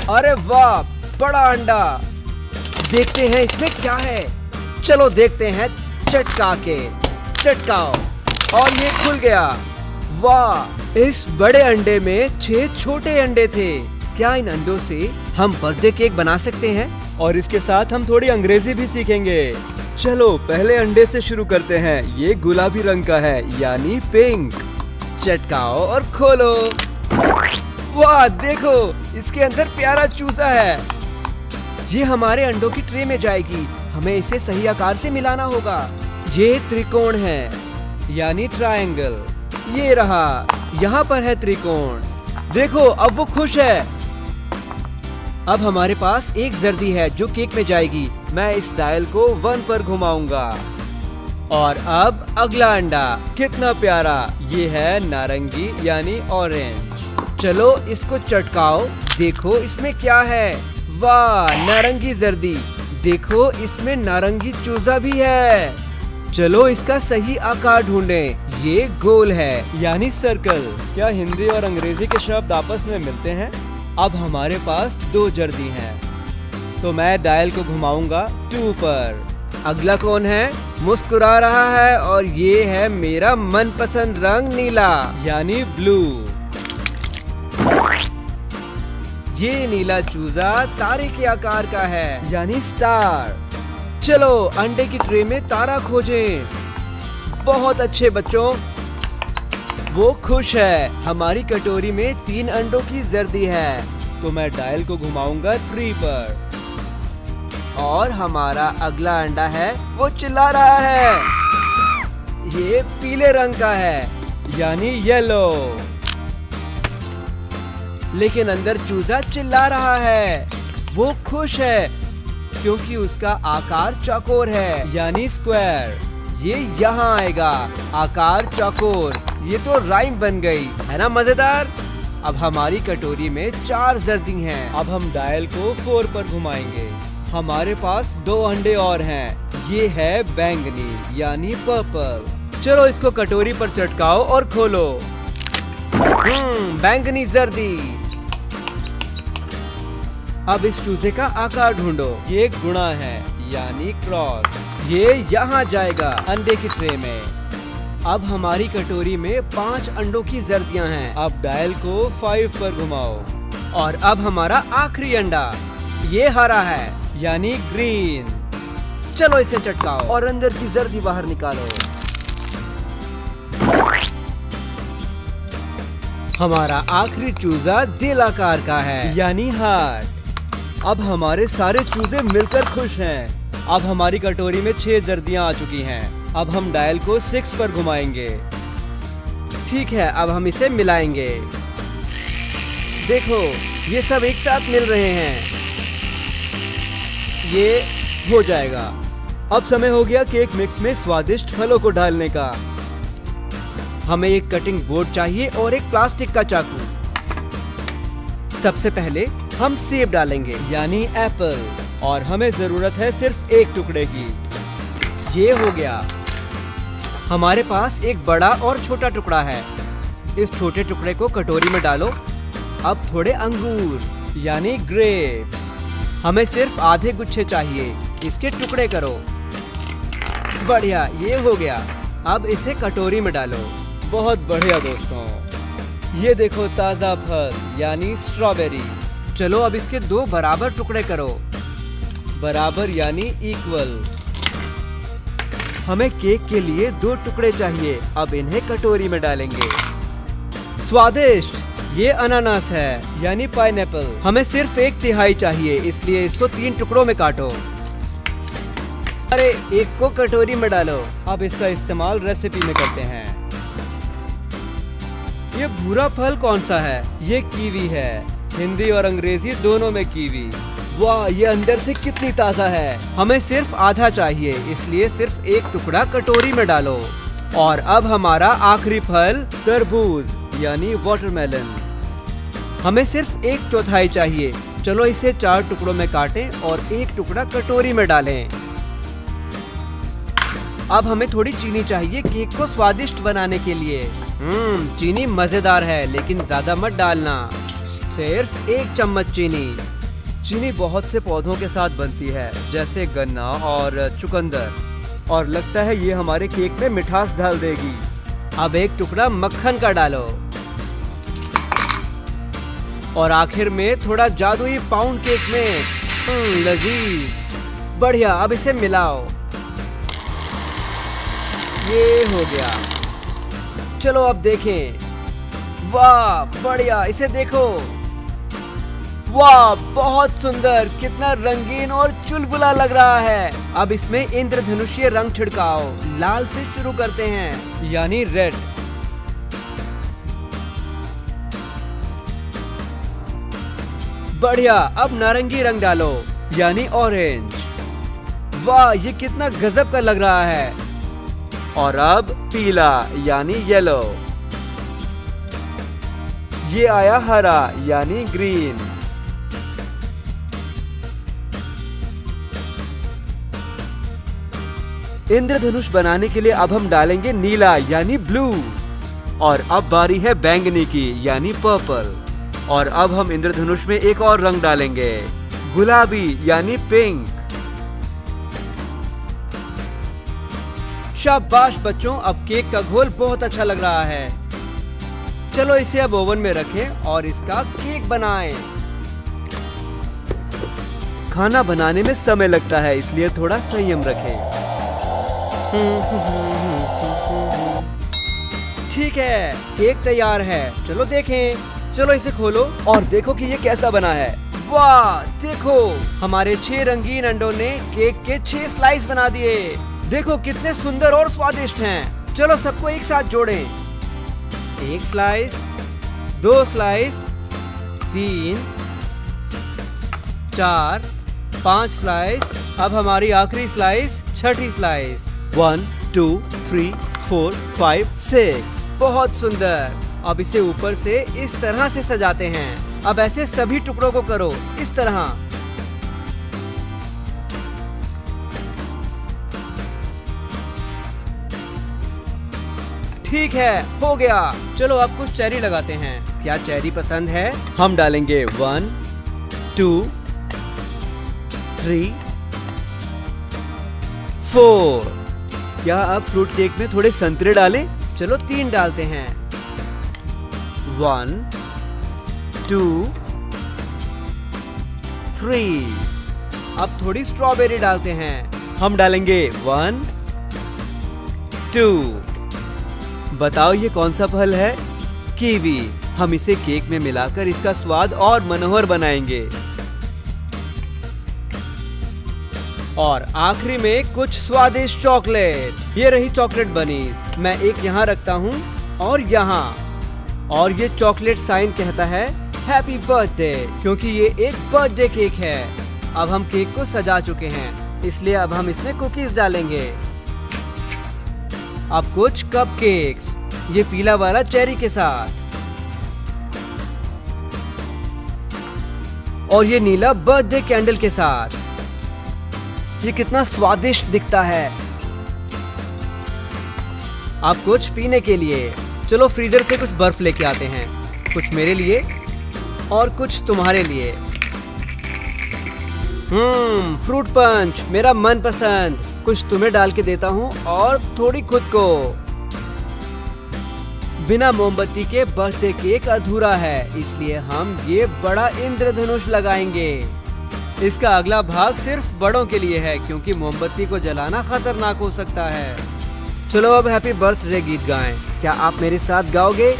अरे वाह, बड़ा अंडा। देखते हैं इसमें क्या है। चलो देखते हैं। चटका के चटकाओ और ये खुल गया। वाह, इस बड़े अंडे में 6 छोटे अंडे थे। क्या इन अंडों से हम बर्थडे केक बना सकते हैं? और इसके साथ हम थोड़ी अंग्रेजी भी सीखेंगे। चलो पहले अंडे से शुरू करते हैं। ये गुलाबी रंग का है, यानी पिंक। चटकाओ और खोलो। वाह देखो, इसके अंदर प्यारा चूजा है। ये हमारे अंडों की ट्रे में जाएगी। हमें इसे सही आकार से मिलाना होगा। ये त्रिकोण है, यानी ट्रायंगल। ये रहा, यहाँ पर है त्रिकोण। देखो अब वो खुश है। अब हमारे पास एक जर्दी है जो केक में जाएगी। मैं इस डायल को 1 पर घुमाऊंगा। और अब अगला अंडा, कितना प्यारा। ये है नारंगी यानी ऑरेंज। चलो इसको चटकाओ। देखो इसमें क्या है। वाह, नारंगी जर्दी। देखो इसमें नारंगी चूजा भी है। चलो इसका सही आकार ढूंढें। ये गोल है, यानी सर्कल। क्या हिंदी और अंग्रेजी के शब्द आपस में मिलते हैं? अब हमारे पास 2 जर्दी हैं। तो मैं डायल को घुमाऊंगा 2 पर। अगला कौन है? मुस्कुरा रहा है और ये है मेरा मनपसंद रंग नीला, यानी ब्लू। ये नीला चूजा तारे के आकार का है, यानी स्टार। चलो अंडे की ट्रे में तारा खोजें। बहुत अच्छे बच्चों, वो खुश है। हमारी कटोरी में 3 अंडों की जर्दी है। तो मैं डायल को घुमाऊंगा 3 पर। और हमारा अगला अंडा है, वो चिल्ला रहा है। ये पीले रंग का है, यानी येलो। लेकिन अंदर चूजा चिल्ला रहा है। वो खुश है क्योंकि उसका आकार चौकोर है, यानी स्क्वायर। ये यहाँ आएगा, आकार चौकोर। ये तो राइम बन गई, है ना मजेदार। अब हमारी कटोरी में 4 जर्दी हैं। अब हम डायल को 4 पर घुमाएंगे। हमारे पास 2 अंडे और हैं। ये है बैंगनी, यानी पर्पल। चलो इसको कटोरी पर चटकाओ और खोलो। बैंगनी जर्दी। अब इस चूजे का आकार ढूंढो। ये गुणा है, यानी क्रॉस। ये यहाँ जाएगा अंडे की ट्रे में। अब हमारी कटोरी में 5 अंडों की जर्दियां हैं। अब डायल को 5 पर घुमाओ। और अब हमारा आखिरी अंडा, ये हरा है, यानी ग्रीन। चलो इसे चटकाओ और अंदर की जर्दी बाहर निकालो। हमारा आखिरी चूजा दिल आकार का है, यानी हार्ट। अब हमारे सारे चूजे मिलकर खुश हैं। अब हमारी कटोरी में 6 जर्दियां आ चुकी हैं। अब हम डायल को 6 पर घुमाएंगे। ठीक है, अब हम इसे मिलाएंगे। देखो ये सब एक साथ मिल रहे हैं। ये हो जाएगा। अब समय हो गया केक मिक्स में स्वादिष्ट फलों को डालने का। हमें एक कटिंग बोर्ड चाहिए और एक प्लास्टिक का चाकू। सबसे पहले हम सेब डालेंगे, यानी एप्पल। और हमें जरूरत है सिर्फ एक टुकड़े की। ये हो गया। हमारे पास एक बड़ा और छोटा टुकड़ा है। इस छोटे टुकड़े को कटोरी में डालो। अब थोड़े अंगूर, यानी ग्रेप्स। हमें सिर्फ आधे गुच्छे चाहिए। इसके टुकड़े करो। बढ़िया, ये हो गया। अब इसे कटोरी में डालो। बहुत बढ़िया दोस्तों, ये देखो ताजा फल, यानी स्ट्रॉबेरी। चलो अब इसके 2 बराबर टुकड़े करो। बराबर यानी इक्वल। हमें केक के लिए 2 टुकड़े चाहिए। अब इन्हें कटोरी में डालेंगे। स्वादिष्ट, ये अनानास है, यानी पाइनएप्पल। हमें सिर्फ 1/3 चाहिए, इसलिए इसको 3 टुकड़ों में काटो। अरे एक को कटोरी में डालो। अब इसका इस्तेमाल रेसिपी में करते हैं। ये भूरा फल कौन सा है? ये कीवी है। हिंदी और अंग्रेजी दोनों में कीवी। वाह, ये अंदर से कितनी ताजा है। हमें सिर्फ आधा चाहिए, इसलिए सिर्फ एक टुकड़ा कटोरी में डालो। और अब हमारा आखिरी फल तरबूज, यानी वाटरमेलन। हमें सिर्फ 1/4 चाहिए। चलो इसे 4 टुकड़ों में काटें और एक टुकड़ा कटोरी में डालें। अब हमें थोड़ी चीनी चाहिए केक को स्वादिष्ट बनाने के लिए। चीनी मजेदार है, लेकिन ज्यादा मत डालना। सिर्फ 1 चम्मच चीनी। चीनी बहुत से पौधों के साथ बनती है, जैसे गन्ना और चुकंदर, और लगता है ये हमारे केक में मिठास डाल देगी। अब एक टुकड़ा मक्खन का डालो और आखिर में थोड़ा जादुई पाउंड केक मिक्स। लजीज, बढ़िया। अब इसे मिलाओ। ये हो गया। चलो अब देखें। वाह, बढ़िया, इसे देखो। वाह, बहुत सुंदर, कितना रंगीन और चुलबुला लग रहा है। अब इसमें इंद्रधनुषीय रंग छिड़काओ। लाल से शुरू करते हैं, यानी रेड। बढ़िया। अब नारंगी रंग डालो, यानी ऑरेंज। वाह, ये कितना गजब का लग रहा है। और अब पीला, यानी येलो। ये आया हरा, यानी ग्रीन। इंद्रधनुष बनाने के लिए अब हम डालेंगे नीला, यानी ब्लू। और अब बारी है बैंगनी की, यानी पर्पल। और अब हम इंद्रधनुष में एक और रंग डालेंगे, गुलाबी, यानी पिंक। शाबाश बच्चों, अब केक का घोल बहुत अच्छा लग रहा है। चलो इसे अब ओवन में रखें और इसका केक बनाएं। खाना बनाने में समय लगता है, इसलिए थोड़ा संयम रखें। ठीक है, केक तैयार है। चलो देखें। चलो इसे खोलो और देखो कि ये कैसा बना है। वाह, देखो, हमारे 6 रंगीन अंडों ने केक के 6 स्लाइस बना दिए। देखो कितने सुंदर और स्वादिष्ट हैं। चलो सबको एक साथ जोड़ें। 1 स्लाइस, 2 स्लाइस, 3, 4, 5 स्लाइस। अब हमारी आखिरी स्लाइस, छठी स्लाइस। 1, 2, 3, 4, 5, 6। बहुत सुंदर। अब इसे ऊपर से इस तरह से सजाते हैं। अब ऐसे सभी टुकड़ों को करो, इस तरह। ठीक है, हो गया। चलो अब कुछ चेरी लगाते हैं। क्या चेरी पसंद है? हम डालेंगे 1, 2, 3, 4। क्या अब फ्रूट केक में थोड़े संतरे डालें? चलो 3 डालते हैं। 1, 2, 3। अब थोड़ी स्ट्रॉबेरी डालते हैं। हम डालेंगे 1, 2। बताओ ये कौन सा फल है? कीवी। हम इसे केक में मिलाकर इसका स्वाद और मनोहर बनाएंगे। और आखिरी में कुछ स्वादिष्ट चॉकलेट। ये रही चॉकलेट बनीज। मैं एक यहाँ रखता हूँ और यहाँ। और ये चॉकलेट साइन कहता है हैप्पी बर्थडे, क्योंकि ये एक बर्थडे केक है। अब हम केक को सजा चुके हैं, इसलिए अब हम इसमें कुकीज डालेंगे। अब कुछ कपकेक्स, ये पीला वाला चेरी के साथ। और ये नीला बर्थडे कैंडल के साथ। ये कितना स्वादिष्ट दिखता है। अब कुछ पीने के लिए। चलो फ्रीजर से कुछ बर्फ लेके आते हैं। कुछ मेरे लिए और कुछ तुम्हारे लिए। फ्रूट पंच, मेरा मनपसंद। कुछ तुम्हें डाल के देता हूँ और थोड़ी खुद को। बिना मोमबत्ती के बर्थडे केक अधूरा है, इसलिए हम ये बड़ा इंद्रधनुष लगाएंगे। इसका अगला भाग सिर्फ बड़ों के लिए है, क्योंकि मोमबत्ती को जलाना खतरनाक हो सकता है। चलो अब हैप्पी बर्थडे गीत गाएं। क्या आप मेरे साथ गाओगे?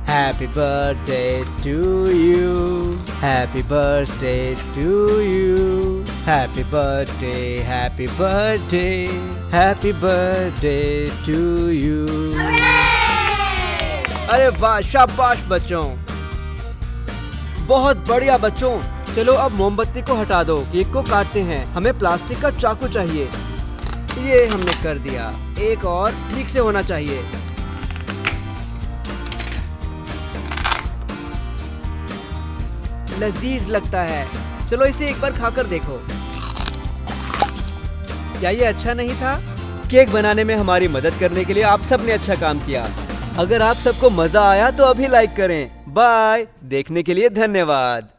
Happy birthday to you, happy birthday to you, happy birthday, happy birthday, happy birthday to you. अरे वाह, शाबाश बच्चों, बहुत बढ़िया बच्चों। चलो अब मोमबत्ती को हटा दो, केक को काटते हैं। हमें प्लास्टिक का चाकू चाहिए। ये हमने कर दिया। एक और ठीक से होना चाहिए। लजीज लगता है। चलो इसे एक बार खाकर देखो। क्या ये अच्छा नहीं था? केक बनाने में हमारी मदद करने के लिए आप सबने अच्छा काम किया। अगर आप सबको मजा आया तो अभी लाइक करें। बाय। देखने के लिए धन्यवाद।